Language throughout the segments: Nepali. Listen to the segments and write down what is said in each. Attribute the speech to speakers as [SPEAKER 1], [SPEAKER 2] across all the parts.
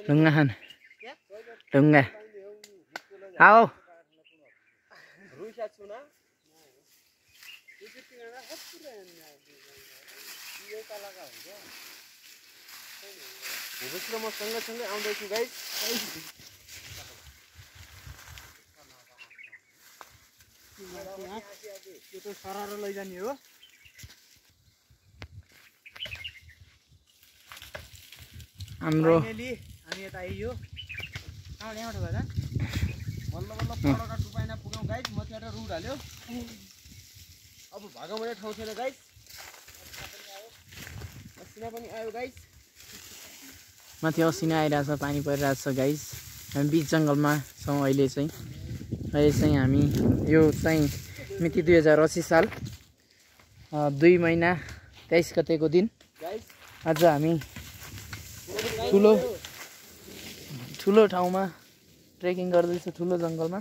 [SPEAKER 1] ढुङ्गा खान ढुङ्गा आओ
[SPEAKER 2] म सँगै आउँदैछु गाइस।
[SPEAKER 3] यो त सरारो लैजाने हो।
[SPEAKER 1] हाम्रो
[SPEAKER 3] फाइनली हामी यता आइयो। कहाँबाट यहाँबाट भएन
[SPEAKER 2] बल्ल बल्ल पडका टुपाइना पुग्यौँ गाइस। मतिर रुट हाल्यो। अब भागाउने ठाउँ छैन गाइस। असिना पनि आयो गाइस।
[SPEAKER 1] माथि असिना आइरहेछ, पानी परिरहेछ गाइस। हामी बिच जङ्गलमा छौँ अहिले चाहिँ। हामी यो चाहिँ मिति 2080 साल 2 महिना 23 गतेको दिन आज हामी ठुलो ठाउँमा ट्रेकिङ गर्दैछ, ठुलो जङ्गलमा।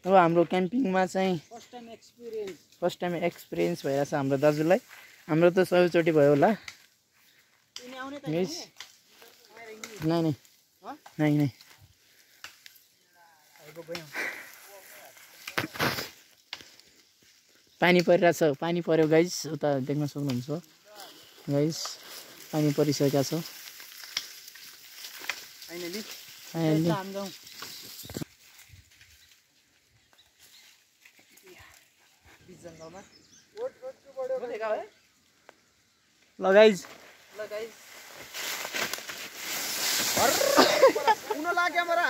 [SPEAKER 1] अब हाम्रो क्याम्पिङमा चाहिँ फर्स्ट टाइम एक्सपिरियन्स भइरहेछ हाम्रो दाजुलाई। हाम्रो त सबैचोटि भयो होला। नहीं पानी परिरहेछ, पानी पर्यो गाइस। उता देख्न सक्नुहुन्छ गाइस, पानी परिसकेको छ।
[SPEAKER 3] फाइनली
[SPEAKER 1] ल गाइस
[SPEAKER 2] उन लाग्यो मरा।